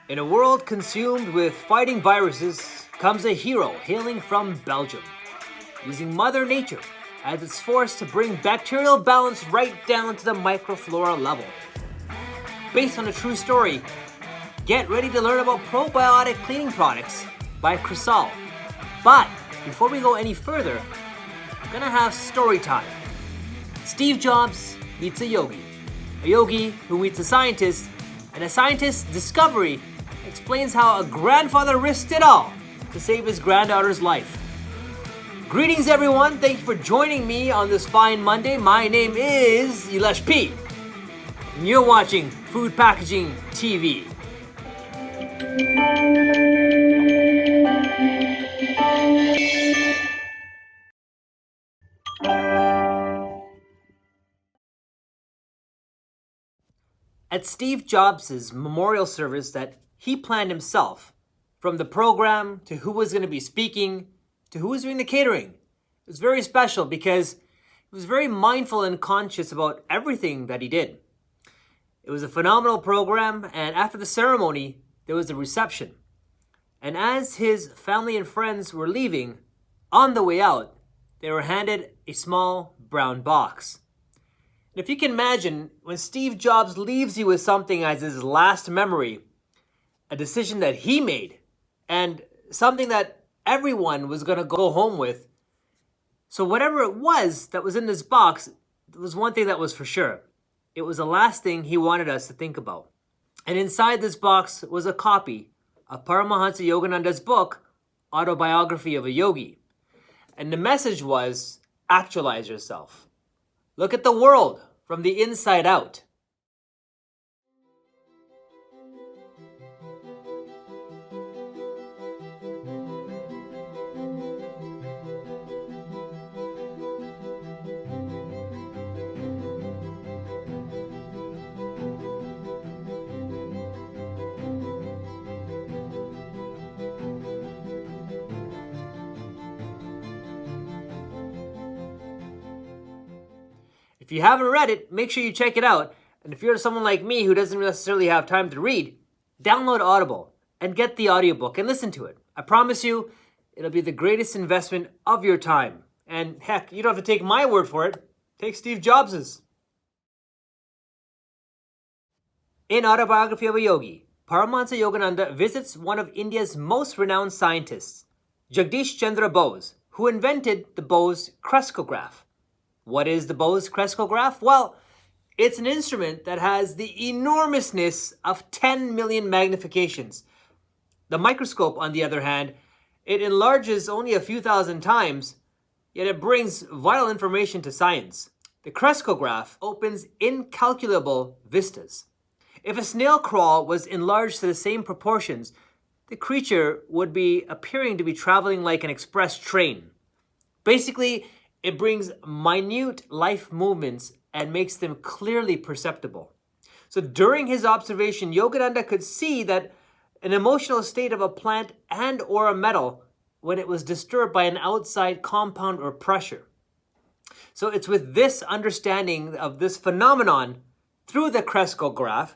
In a world consumed with fighting viruses comes a hero hailing from Belgium, using Mother Nature as its force to bring bacterial balance right down to the microflora level. Based on a true story, get ready to learn about probiotic cleaning products by CHRISAL. But before we go any further, I'm gonna have story time. Steve Jobs meets a yogi who meets a scientist, and a scientist's discovery explains how a grandfather risked it all to save his granddaughter's life. Greetings everyone, thank you for joining me on this fine Monday. My name is Elish P. And you're watching Food Packaging TV. At Steve Jobs' memorial service that he planned himself, from the program to who was going to be speaking to who was doing the catering, it was very special because he was very mindful and conscious about everything that he did. It was a phenomenal program, and after the ceremony, there was a reception. And as his family and friends were leaving, on the way out, they were handed a small brown box. And if you can imagine, when Steve Jobs leaves you with something as his last memory, a decision that he made, and something that everyone was going to go home with. So whatever it was that was in this box, there was one thing that was for sure. It was the last thing he wanted us to think about. And inside this box was a copy of Paramahansa Yoganada's book, Autobiography of a Yogi. And the message was, actualize yourself. Look at the world from the inside out. If you haven't read it, make sure you check it out. And if you're someone like me who doesn't necessarily have time to read, download Audible and get the audiobook and listen to it. I promise you, it'll be the greatest investment of your time. And heck, you don't have to take my word for it. Take Steve Jobs's. In Autobiography of a Yogi, Paramahansa Yogananda visits one of India's most renowned scientists, Jagdish Chandra Bose, who invented the Bose Crescograph. What is the Bose Crescograph? Well, it's an instrument that has the enormousness of 10 million magnifications. The microscope, on the other hand, it enlarges only a few thousand times, yet it brings vital information to science. The Crescograph opens incalculable vistas. If a snail crawl was enlarged to the same proportions, the creature would be appearing to be traveling like an express train. Basically, it brings minute life movements and makes them clearly perceptible. So during his observation, Yogananda could see that an emotional state of a plant and or a metal when it was disturbed by an outside compound or pressure. So it's with this understanding of this phenomenon through the Crescograph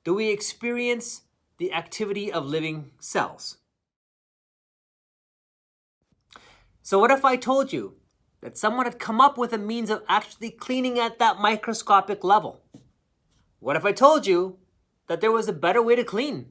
do we experience the activity of living cells. So what if I told you that someone had come up with a means of actually cleaning at that microscopic level? What if I told you that there was a better way to clean?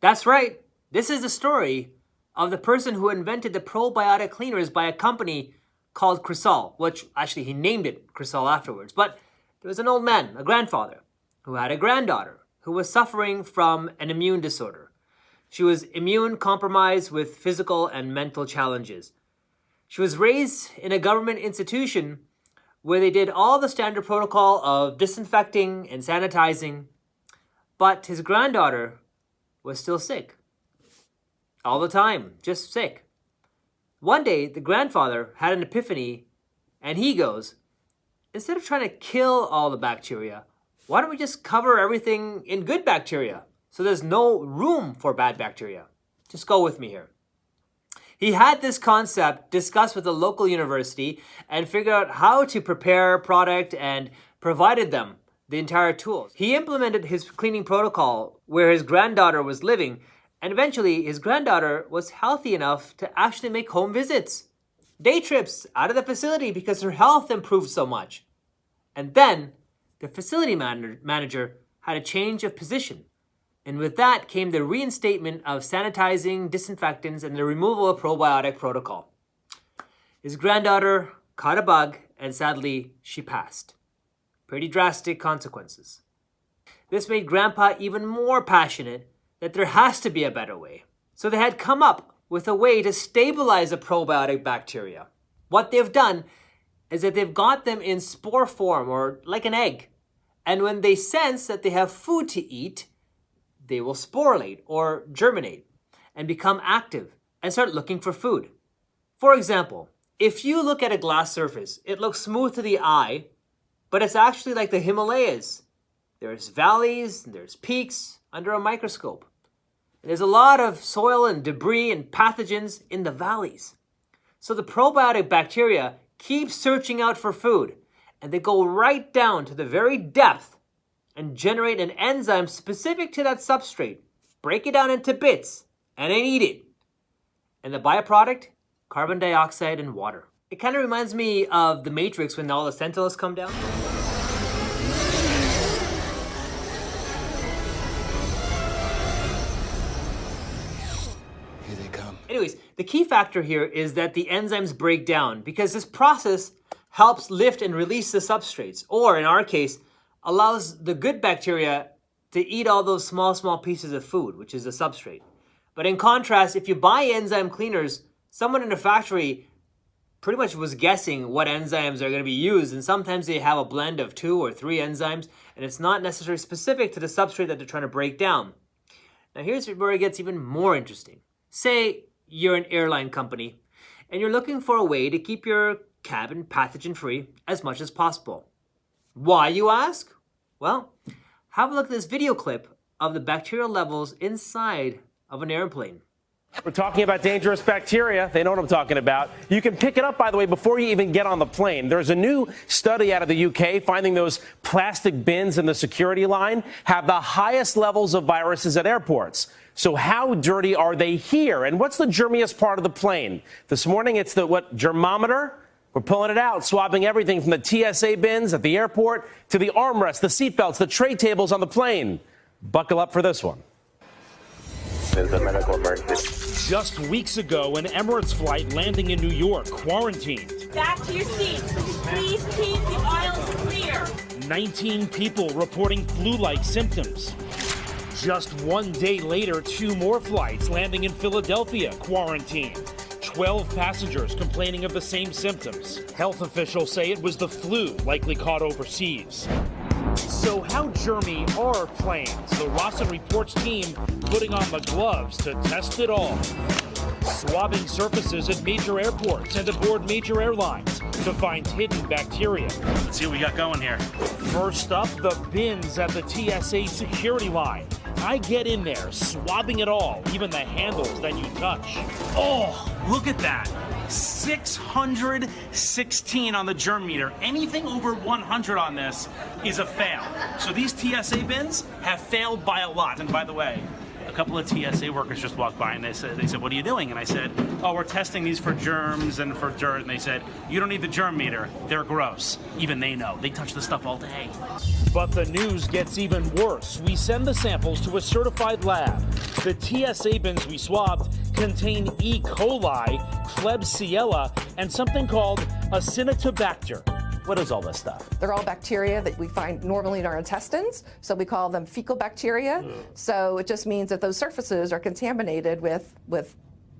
That's right. This is the story of the person who invented the Probiotic Cleaners by a company called CHRISAL, which actually he named it CHRISAL afterwards. But there was an old man, a grandfather, who had a granddaughter who was suffering from an immune disorder. She was immune compromised with physical and mental challenges. She was raised in a government institution where they did all the standard protocol of disinfecting and sanitizing, but his granddaughter was still sick. All the time, just sick. One day, the grandfather had an epiphany, and he goes, instead of trying to kill all the bacteria, why don't we just cover everything in good bacteria so there's no room for bad bacteria? Just go with me here. He had this concept discussed with a local university and figured out how to prepare a product and provided them the entire tool. He implemented his cleaning protocol where his granddaughter was living, and eventually his granddaughter was healthy enough to actually make home visits, day trips out of the facility because her health improved so much. And then the facility manager had a change of position. And with that came the reinstatement of sanitizing, disinfectants, and the removal of Probiotic Protocol. His granddaughter caught a bug, and sadly, she passed. Pretty drastic consequences. This made Grandpa even more passionate that there has to be a better way. So they had come up with a way to stabilize a probiotic bacteria. What they've done is that they've got them in spore form, or like an egg. And when they sense that they have food to eat, they will sporulate or germinate and become active and start looking for food. For example, if you look at a glass surface, it looks smooth to the eye, but it's actually like the Himalayas. There's valleys, and there's peaks under a microscope. And there's a lot of soil and debris and pathogens in the valleys. So the probiotic bacteria keep searching out for food, and they go right down to the very depth and generate an enzyme specific to that substrate, break it down into bits, and then eat it. And the byproduct? Carbon dioxide and water. It kind of reminds me of the Matrix when all the Sentinels come down. Here they come. Anyways, the key factor here is that the enzymes break down because this process helps lift and release the substrates, or in our case, allows the good bacteria to eat all those small pieces of food, which is the substrate. But in contrast, if you buy enzyme cleaners, someone in a factory pretty much was guessing what enzymes are going to be used, and sometimes they have a blend of 2 or 3 enzymes, and it's not necessarily specific to the substrate that they're trying to break down. Now here's where it gets even more interesting. Say you're an airline company, and you're looking for a way to keep your cabin pathogen-free as much as possible. Why, you ask? Well, have a look at this video clip of the bacterial levels inside of an airplane. We're talking about dangerous bacteria. They know what I'm talking about. You can pick it up, by the way, before you even get on the plane. There's a new study out of the UK finding those plastic bins in the security line have the highest levels of viruses at airports. So how dirty are they here? And what's the germiest part of the plane? This morning, it's the germometer? We're pulling it out, swabbing everything from the TSA bins at the airport to the armrests, the seatbelts, the tray tables on the plane. Buckle up for this one. Just weeks ago, an Emirates flight landing in New York quarantined. Back to your seats. Please keep the aisles clear. 19 people reporting flu-like symptoms. Just one day later, 2 more flights landing in Philadelphia quarantined. 12 passengers complaining of the same symptoms. Health officials say it was the flu, likely caught overseas. So how germy are planes? The Rawson Reports team putting on the gloves to test it all. Swabbing surfaces at major airports and aboard major airlines to find hidden bacteria. Let's see what we got going here. First up, the bins at the TSA security line. I get in there, swabbing it all, even the handles that you touch. Oh, look at that. 616 on the germ meter. Anything over 100 on this is a fail. So these TSA bins have failed by a lot. And by the way, a couple of TSA workers just walked by and they said, what are you doing? And I said, oh, we're testing these for germs and for dirt. And they said, you don't need the germ meter. They're gross. Even they know. They touch the stuff all day. But the news gets even worse. We send the samples to a certified lab. The TSA bins we swabbed contain E. coli, Klebsiella, and something called Acinetobacter. What is all this stuff? They're all bacteria that we find normally in our intestines, so we call them fecal bacteria. So it just means that those surfaces are contaminated with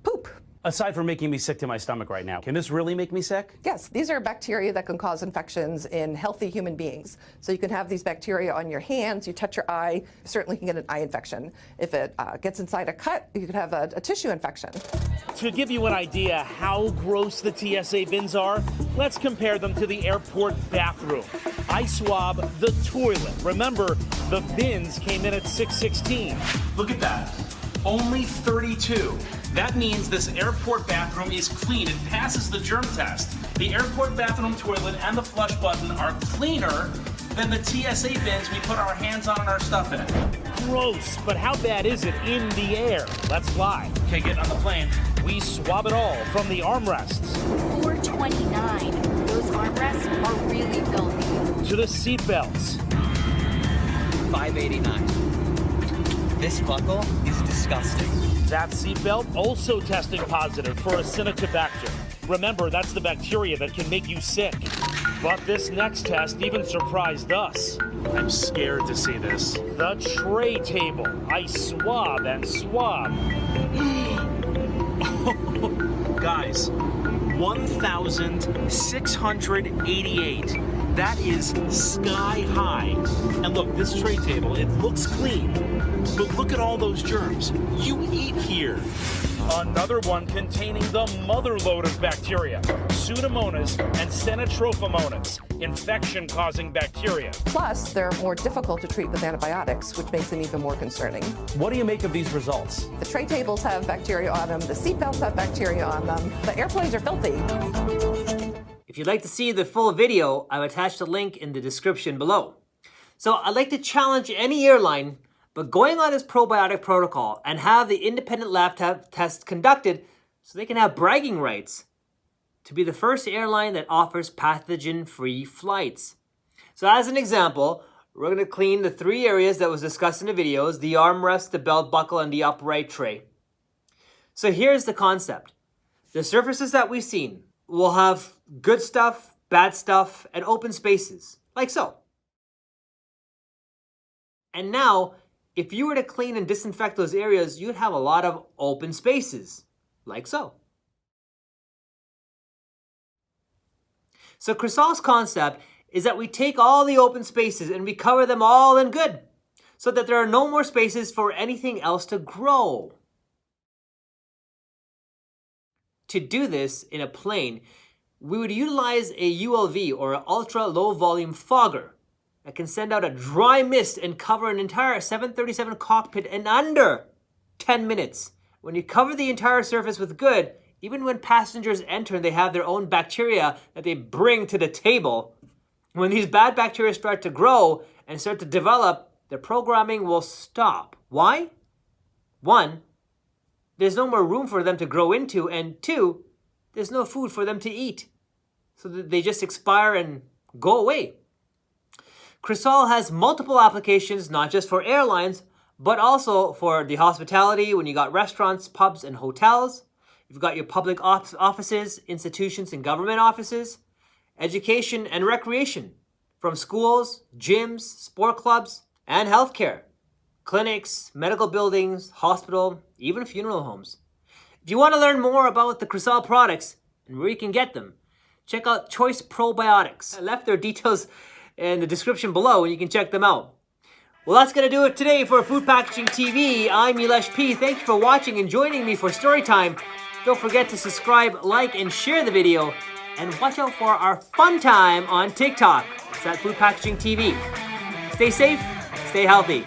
poop. Aside from making me sick to my stomach right now, can this really make me sick? Yes, these are bacteria that can cause infections in healthy human beings. So you can have these bacteria on your hands, you touch your eye, you certainly can get an eye infection. If it gets inside a cut, you could have a tissue infection. To give you an idea how gross the TSA bins are, let's compare them to the airport bathroom. I swab the toilet. Remember, the bins came in at 616. Look at that. Only 32. That means this airport bathroom is clean. It passes the germ test. The airport bathroom toilet and the flush button are cleaner than the TSA bins we put our hands on and our stuff in. Gross, but how bad is it in the air? Let's fly. Okay, get on the plane. We swab it all from the armrests $429. Those armrests are really filthy. to the seat belts. $589. This buckle is disgusting. That seatbelt also testing positive for Acinetobacter. Remember, that's the bacteria that can make you sick. But this next test even surprised us. I'm scared to see this. The tray table. I swab and swab. Guys, 1,688. That is sky high. And look, this tray table, it looks clean. But look at all those germs. You eat here. Another one containing the mother load of bacteria, Pseudomonas and Stenotrophomonas, infection-causing bacteria. Plus, they're more difficult to treat with antibiotics, which makes them even more concerning. What do you make of these results? The tray tables have bacteria on them, the seat belts have bacteria on them, the airplanes are filthy. If you'd like to see the full video, I've attached a link in the description below. So I'd like to challenge any airline, but going on this probiotic protocol and have the independent lab test conducted so they can have bragging rights to be the first airline that offers pathogen-free flights. So as an example, we're going to clean the 3 areas that was discussed in the videos: the armrest, the belt buckle, and the upright tray. So here's the concept. The surfaces that we've seen will have good stuff, bad stuff, and open spaces, like so. And now, if you were to clean and disinfect those areas, you'd have a lot of open spaces, like so. So CHRISAL's concept is that we take all the open spaces and we cover them all in good, so that there are no more spaces for anything else to grow. To do this in a plane, we would utilize a ULV, or an ultra low volume fogger, that can send out a dry mist and cover an entire 737 cockpit in under 10 minutes. When you cover the entire surface with good, even when passengers enter and they have their own bacteria that they bring to the table, when these bad bacteria start to grow and start to develop, their programming will stop. Why? 1, there's no more room for them to grow into, and 2, there's no food for them to eat. So that they just expire and go away. CHRISAL has multiple applications, not just for airlines, but also for the hospitality, when you got restaurants, pubs, and hotels. You've got your public offices, institutions, and government offices. Education and recreation, from schools, gyms, sport clubs, and healthcare. Clinics, medical buildings, hospital, even funeral homes. If you want to learn more about the CHRISAL products and where you can get them, check out Choice Probiotics. I left their details in the description below and you can check them out. Well, that's going to do it today for Food Packaging TV. I'm Yulesh P. Thank you for watching and joining me for story time. Don't forget to subscribe, like, and share the video. And watch out for our fun time on TikTok. It's at Food Packaging TV. Stay safe, stay healthy.